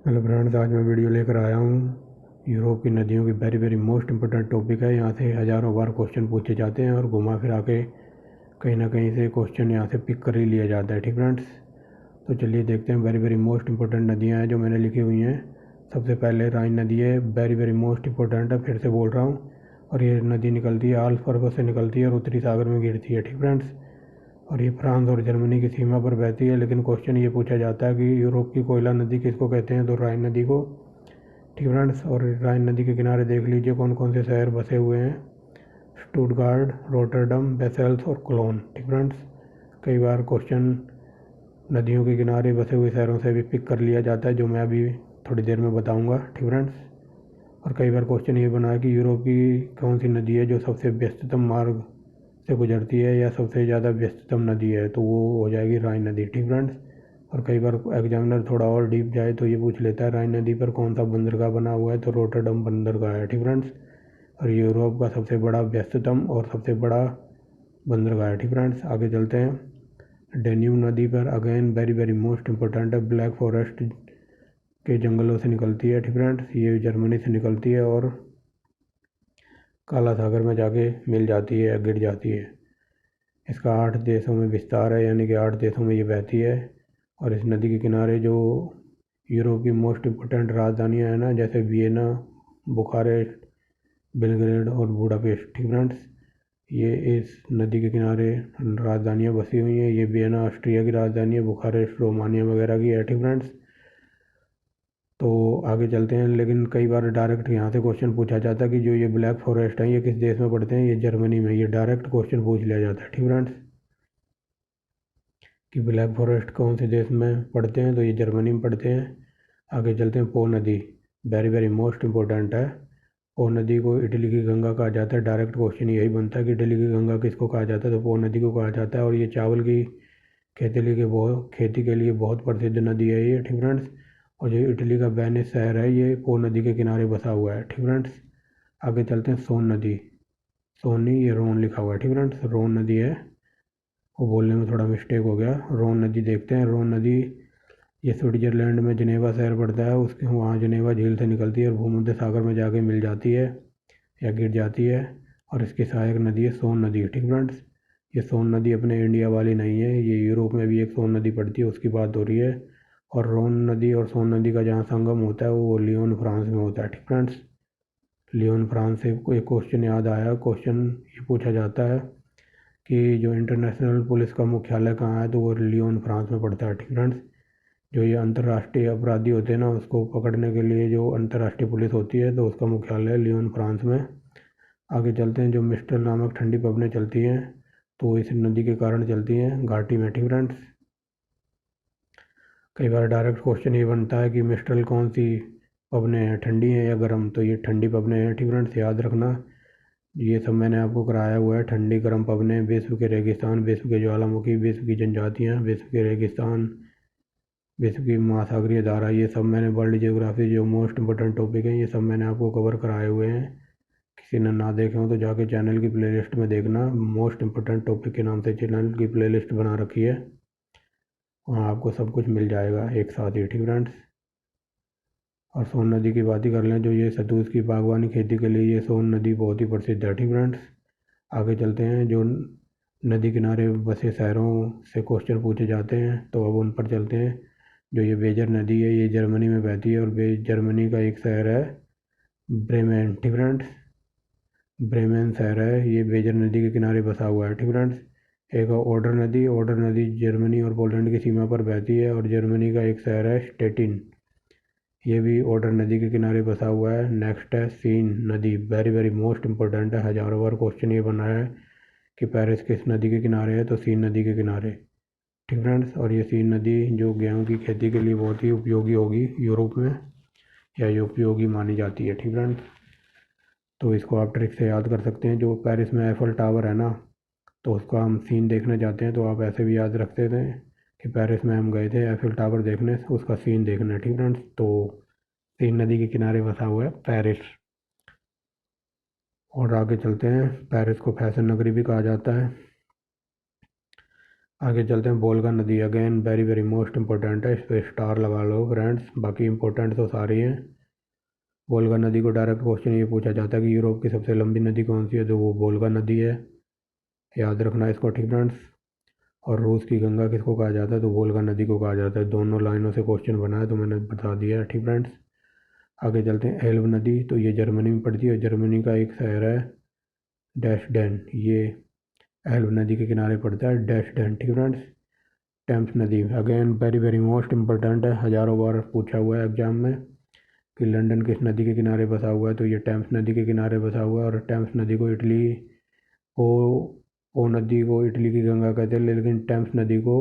Hello friends, आज मैं video लेकर आया हूँ। यूरोप की नदियों की very very most important topic है। यहाँ से हज़ारों बार क्वेश्चन पूछे जाते हैं और घुमा फिरा के कहीं ना कहीं से क्वेश्चन यहाँ से पिक कर ही लिया जाता है। ठीक फ्रेंड्स, तो चलिए देखते हैं वेरी वेरी मोस्ट इंपॉर्टेंट नदियाँ हैं जो मैंने लिखी हुई हैं। सबसे पहले राइन नदी है, वेरी वेरी मोस्ट इंपॉर्टेंट है, फिर से बोल रहा हूँ। और ये नदी निकलती है आल्प्स पर्वत से निकलती है और उत्तरी सागर में गिरती है। ठीक फ्रेंड्स, और ये फ्रांस और जर्मनी की सीमा पर बहती है। लेकिन क्वेश्चन ये पूछा जाता है कि यूरोप की कोयला नदी किसको कहते हैं, तो राइन नदी को। ठीक फ्रेंड्स, और राइन नदी के किनारे देख लीजिए कौन कौन से शहर बसे हुए हैं। स्टुटगार्ड, रोटरडम, बेसेल्स और कोलोन। ठीक फ्रेंड्स, कई बार क्वेश्चन नदियों के किनारे बसे हुए शहरों से भी पिक कर लिया जाता है, जो मैं अभी थोड़ी देर में बताऊंगा। ठीक फ्रेंड्स, और कई बार क्वेश्चन ये बना है कि यूरोप की कौन सी नदी है जो सबसे व्यस्ततम मार्ग से गुजरती है या सबसे ज़्यादा व्यस्ततम नदी है, तो वो हो जाएगी राइन नदी। ठीक फ्रेंड्स, और कई बार एग्जामिनर थोड़ा और डीप जाए तो ये पूछ लेता है राइन नदी पर कौन सा बंदरगाह बना हुआ है, तो रोटरडम बंदरगाह है। ठीक फ्रेंड्स, और यूरोप का सबसे बड़ा व्यस्ततम और सबसे बड़ा बंदरगाह है। ठीक फ्रेंड्स, आगे चलते हैं। डेन्यूब नदी पर again very very most important है, ब्लैक फॉरेस्ट के जंगलों से निकलती है। ठीक फ्रेंड्स, ये जर्मनी से निकलती है और काला सागर में जाके मिल जाती है, गिर जाती है। इसका 8 देशों में विस्तार है, यानी कि 8 देशों में ये बहती है। और इस नदी के किनारे जो यूरोप की मोस्ट इम्पोर्टेंट राजधानियाँ हैं ना, जैसे वियना, बुखारेस्ट, बेलग्रेड और बुडापेस्ट। ठीक फ्रेंड्स, ये इस नदी के किनारे राजधानियाँ बसी हुई हैं। ये वियना ऑस्ट्रिया की राजधानी है, बुखारेस्ट रोमानिया वगैरह की है। ठीक फ्रेंड्स, तो आगे चलते हैं। लेकिन कई बार डायरेक्ट यहाँ से क्वेश्चन पूछा जाता है कि जो ये ब्लैक फॉरेस्ट है ये किस देश में पड़ते हैं, ये जर्मनी में। ये डायरेक्ट क्वेश्चन पूछ लिया जाता है। ठीक फ्रेंड्स, कि ब्लैक फॉरेस्ट कौन से देश में पड़ते हैं, तो ये जर्मनी में पड़ते हैं। आगे चलते हैं। पो नदी वेरी वेरी मोस्ट इंपॉर्टेंट है। पो नदी को इटली की गंगा कहा जाता है। डायरेक्ट क्वेश्चन यही बनता है कि इटली की गंगा किसको कहा जाता है, तो पो नदी को कहा जाता है। और ये चावल की खेती के लिए बहुत प्रसिद्ध नदी है ये। ठीक फ्रेंड्स, और जो इटली का वेनिस शहर है ये पो नदी के किनारे बसा हुआ है। ठीक फ्रेंड्स, आगे चलते हैं। सोन नदी, सोन नहीं, ये रोन लिखा हुआ है। ठीक फ्रेंड्स, रोन नदी है, वो बोलने में थोड़ा मिस्टेक हो गया। रोन नदी देखते हैं। रोन नदी ये स्विट्जरलैंड में जिनेवा शहर पड़ता है, उसके वहाँ जिनेवा झील से निकलती है और भूमध्य सागर में जाके मिल जाती है या गिर जाती है। और इसकी सहायक नदी है सोन नदी। ठीक फ्रेंड्स, ये सोन नदी अपने इंडिया वाली नहीं है, ये यूरोप में भी एक सोन नदी पड़ती है, उसकी बात हो रही है। और रोन नदी और सोन नदी का जहाँ संगम होता है वो लियोन फ्रांस में होता है। ठीक फ्रेंड्स, लियोन फ्रांस से कोई क्वेश्चन याद आया। क्वेश्चन ये पूछा जाता है कि जो इंटरनेशनल पुलिस का मुख्यालय कहाँ है, तो वो लियोन फ्रांस में पड़ता है। ठीक फ्रेंड्स, जो ये अंतर्राष्ट्रीय अपराधी होते हैं ना, उसको पकड़ने के लिए जो अंतर्राष्ट्रीय पुलिस होती है, तो उसका मुख्यालय लियोन फ्रांस में। आगे चलते हैं। जो मिस्टर नामक ठंडी पवनें चलती हैं, तो इस नदी के कारण चलती हैं घाटी में। ठीक फ्रेंड्स, कई बार डायरेक्ट क्वेश्चन ये बनता है कि मिस्ट्रल कौन सी पवनें हैं, ठंडी हैं या गर्म, तो ये ठंडी पवनें हैं। ठीक फ्रेंड्स, याद रखना। ये सब मैंने आपको कराया हुआ है। ठंडी गर्म पवनें, विश्व के रेगिस्तान, विश्व के ज्वालामुखी, विश्व की जनजातियाँ, विश्व के रेगिस्तान, विश्व की महासागरीय धारा, ये सब मैंने वर्ल्ड जियोग्राफी जो मोस्ट इंपॉर्टेंट टॉपिक हैं ये सब मैंने आपको कवर कराए हुए हैं। किसी ने ना देखे हो तो जाके चैनल की प्लेलिस्ट में देखना। मोस्ट इंपॉर्टेंट टॉपिक के नाम से चैनल की प्लेलिस्ट बना रखी है, वहाँ आपको सब कुछ मिल जाएगा एक साथ ही। ठीक फ्रेंड्स, और सोन नदी की बात ही कर लें, जो ये शहतूत की बागवानी खेती के लिए ये सोन नदी बहुत ही प्रसिद्ध है। ठीक फ्रेंड्स, आगे चलते हैं। जो नदी किनारे बसे शहरों से क्वेश्चन पूछे जाते हैं, तो अब उन पर चलते हैं। जो ये वेजर नदी है ये जर्मनी में बहती है और जर्मनी का एक शहर है ब्रेमेन। ठीक फ्रेंड्स, ब्रेमेन शहर है, ये वेजर नदी के किनारे बसा हुआ है। ठीक फ्रेंड्स, एक ओडर नदी, ओडर नदी जर्मनी और पोलैंड की सीमा पर बहती है और जर्मनी का एक शहर है स्टेटिन, ये भी ओडर नदी के किनारे बसा हुआ है। नेक्स्ट है सीन नदी, वेरी वेरी मोस्ट इंपॉर्टेंट है, हजारों बार क्वेश्चन ये बना है कि पेरिस किस नदी के किनारे है, तो सीन नदी के किनारे। ठीक फ्रेंड्स, और ये सीन नदी जो गेहूं की खेती के लिए बहुत ही उपयोगी होगी यूरोप में, या ये उपयोगी मानी जाती है। ठीक फ्रेंड्स, तो इसको आप ट्रिक से याद कर सकते हैं। जो पेरिस में एफल टावर है ना, तो उसका हम सीन देखने जाते हैं, तो आप ऐसे भी याद रखते थे कि पेरिस में हम गए थे एफिल टावर देखने, उसका सीन देखना। ठीक फ्रेंड्स, तो सीन नदी के किनारे बसा हुआ है पेरिस। और आगे चलते हैं। पेरिस को फैशन नगरी भी कहा जाता है। आगे चलते हैं। वोल्गा नदी again very very most important है, इस पर स्टार लगा लो फ्रेंड्स, बाकी इंपॉर्टेंट तो सारी हैं। वोल्गा नदी को डायरेक्ट क्वेश्चन ये पूछा जाता है कि यूरोप की सबसे लंबी नदी कौन सी है, तो वो वोल्गा नदी है, याद रखना इसको, ठीक फ्रेंड्स। और रूस की गंगा किसको कहा जाता है, तो वोल्गा नदी को कहा जाता है। दोनों लाइनों से क्वेश्चन बना है तो मैंने बता दिया है, ठीक फ्रेंड्स। आगे चलते हैं। एल्ब नदी तो ये जर्मनी में पड़ती है, जर्मनी का एक शहर है डैशडेन, ये एल्ब नदी के किनारे पड़ता है डैशडेन, ठीक फ्रेंड्स। टेम्स नदी again very very most important है, हज़ारों बार पूछा हुआ है एग्जाम में कि लंदन किस नदी के किनारे बसा हुआ है, तो ये टेम्स नदी के किनारे बसा हुआ है। और टेम्स नदी को इटली को ओ नदी को इटली की गंगा कहते हैं, लेकिन टेम्स नदी को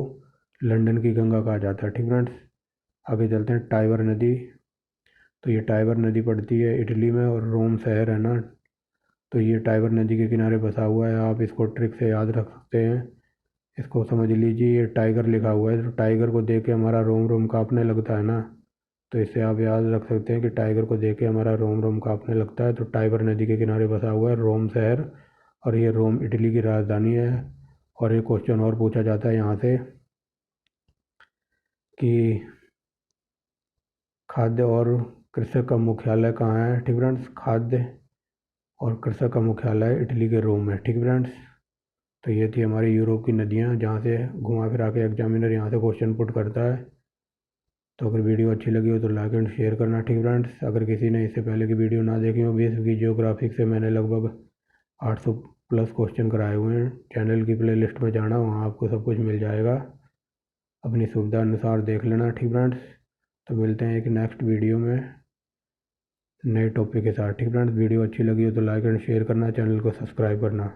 लंदन की गंगा कहा जाता है, ठीक फ्रेंड्स। आगे चलते हैं। टाइबर नदी तो ये टाइबर नदी पड़ती है इटली में, और रोम शहर है ना, तो ये टाइबर नदी के किनारे बसा हुआ है। आप इसको ट्रिक से याद रख सकते हैं, इसको समझ लीजिए, ये टाइगर लिखा हुआ है, तो टाइगर को देख के हमारा रोम रोम कांपने लगता है ना, तो इससे आप याद रख सकते हैं कि टाइगर को देख के हमारा रोम रोम कांपने लगता है। तो टाइबर नदी के किनारे बसा हुआ है रोम शहर, और ये रोम इटली की राजधानी है। और एक क्वेश्चन और पूछा जाता है यहाँ से कि खाद्य और कृषक का मुख्यालय कहाँ है, ठीक फ्रेंड्स। खाद्य और कृषक का मुख्यालय इटली के रोम है, ठीक फ्रेंड्स। तो ये थी हमारी यूरोप की नदियाँ, जहाँ से घुमा फिरा के एग्जामिनर यहाँ से क्वेश्चन पुट करता है। तो अगर वीडियो अच्छी लगी हो तो लाइक एंड शेयर करना, ठीक फ्रेंड्स। अगर किसी ने इससे पहले की वीडियो ना देखी हो, विश्व की जियोग्राफिक से मैंने लगभग 800 प्लस क्वेश्चन कराए हुए हैं, चैनल की प्ले लिस्ट में जाना, वहाँ आपको सब कुछ मिल जाएगा, अपनी सुविधा अनुसार देख लेना, ठीक फ्रेंड्स। तो मिलते हैं एक नेक्स्ट वीडियो में नए टॉपिक के साथ, ठीक फ्रेंड्स। वीडियो अच्छी लगी हो तो लाइक एंड शेयर करना, चैनल को सब्सक्राइब करना।